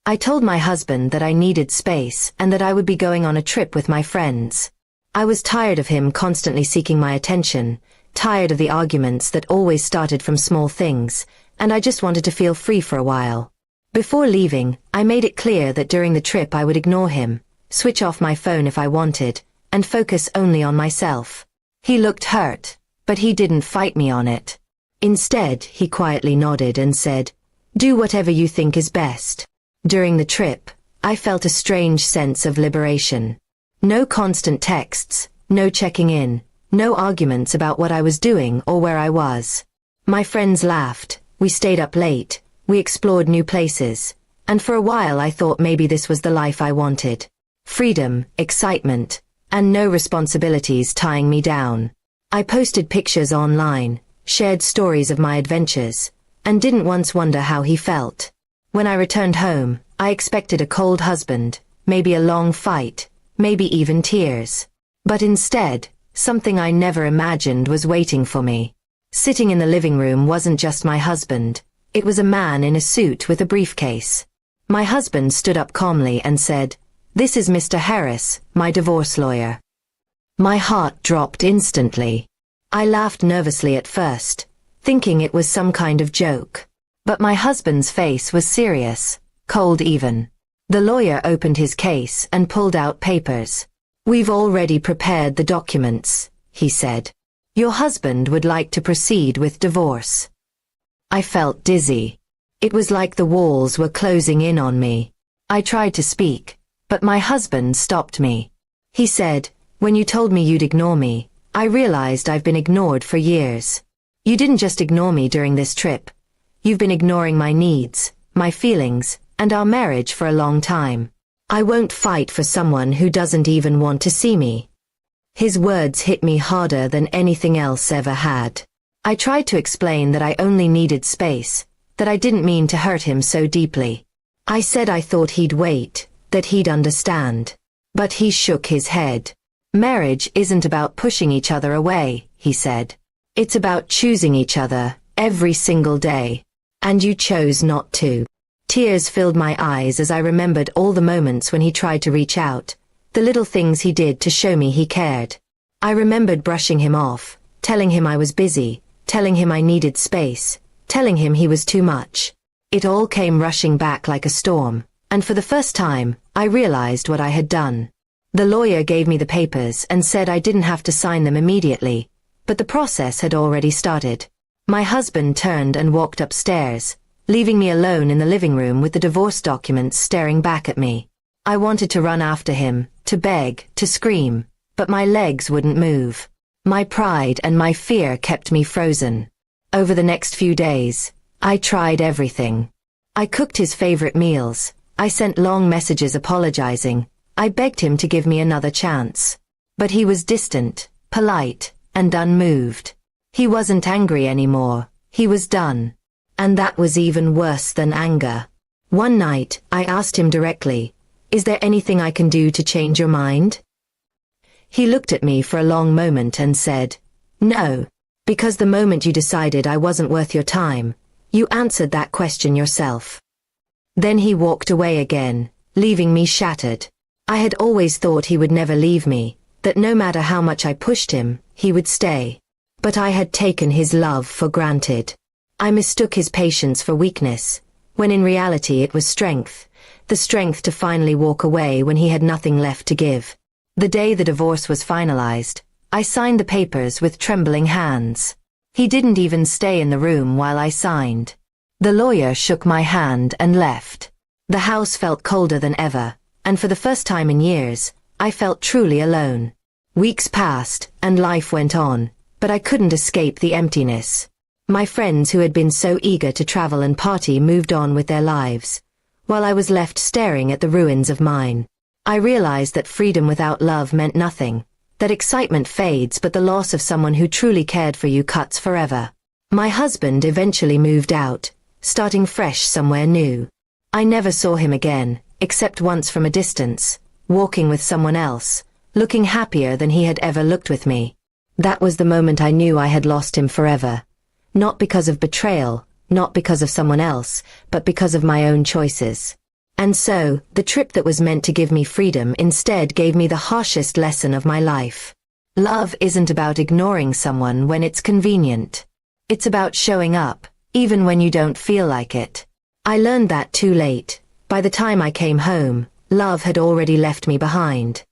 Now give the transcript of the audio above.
I told my husband that I needed space and that I would be going on a trip with my friends. I was tired of him constantly seeking my attention, tired of the arguments that always started from small things, and I just wanted to feel free for a while. Before leaving, I made it clear that during the trip I would ignore him, switch off my phone if I wanted, and focus only on myself. He looked hurt, but he didn't fight me on it. Instead, he quietly nodded and said, "Do whatever you think is best." During the trip, I felt a strange sense of liberation. No constant texts, no checking in, no arguments about what I was doing or where I was. My friends laughed, we stayed up late, we explored new places, and for a while I thought maybe this was the life I wanted. Freedom, excitement, and no responsibilities tying me down. I posted pictures online, shared stories of my adventures, and didn't once wonder how he felt. When I returned home, I expected a cold husband, maybe a long fight, maybe even tears. But instead, something I never imagined was waiting for me. Sitting in the living room wasn't just my husband, it was a man in a suit with a briefcase. My husband stood up calmly and said, "This is Mr. Harris, my divorce lawyer." My heart dropped instantly. I laughed nervously at first, thinking it was some kind of joke. But my husband's face was serious, cold even. The lawyer opened his case and pulled out papers. "We've already prepared the documents," he said. "Your husband would like to proceed with divorce." I felt dizzy. It was like the walls were closing in on me. I tried to speak, but my husband stopped me. He said, "When you told me you'd ignore me, I realized I've been ignored for years. You didn't just ignore me during this trip. You've been ignoring my needs, my feelings, and our marriage for a long time. I won't fight for someone who doesn't even want to see me." His words hit me harder than anything else ever had. I tried to explain that I only needed space, that I didn't mean to hurt him so deeply. I said I thought he'd wait, that he'd understand. But he shook his head. "Marriage isn't about pushing each other away," he said. "It's about choosing each other, every single day. And you chose not to." Tears filled my eyes as I remembered all the moments when he tried to reach out, the little things he did to show me he cared. I remembered brushing him off, telling him I was busy, telling him I needed space, telling him he was too much. It all came rushing back like a storm, and for the first time, I realized what I had done. The lawyer gave me the papers and said I didn't have to sign them immediately, but the process had already started. My husband turned and walked upstairs, leaving me alone in the living room with the divorce documents staring back at me. I wanted to run after him, to beg, to scream, but my legs wouldn't move. My pride and my fear kept me frozen. Over the next few days, I tried everything. I cooked his favorite meals, I sent long messages apologizing, I begged him to give me another chance. But he was distant, polite, and unmoved. He wasn't angry anymore, he was done. And that was even worse than anger. One night, I asked him directly, "Is there anything I can do to change your mind?" He looked at me for a long moment and said, "No, because the moment you decided I wasn't worth your time, you answered that question yourself." Then he walked away again, leaving me shattered. I had always thought he would never leave me, that no matter how much I pushed him, he would stay. But I had taken his love for granted. I mistook his patience for weakness, when in reality it was strength, the strength to finally walk away when he had nothing left to give. The day the divorce was finalized, I signed the papers with trembling hands. He didn't even stay in the room while I signed. The lawyer shook my hand and left. The house felt colder than ever, and for the first time in years, I felt truly alone. Weeks passed, and life went on, but I couldn't escape the emptiness. My friends who had been so eager to travel and party moved on with their lives, while I was left staring at the ruins of mine. I realized that freedom without love meant nothing, that excitement fades but the loss of someone who truly cared for you cuts forever. My husband eventually moved out, starting fresh somewhere new. I never saw him again, except once from a distance, walking with someone else, looking happier than he had ever looked with me. That was the moment I knew I had lost him forever. Not because of betrayal, not because of someone else, but because of my own choices. And so, the trip that was meant to give me freedom instead gave me the harshest lesson of my life. Love isn't about ignoring someone when it's convenient. It's about showing up, even when you don't feel like it. I learned that too late. By the time I came home, love had already left me behind.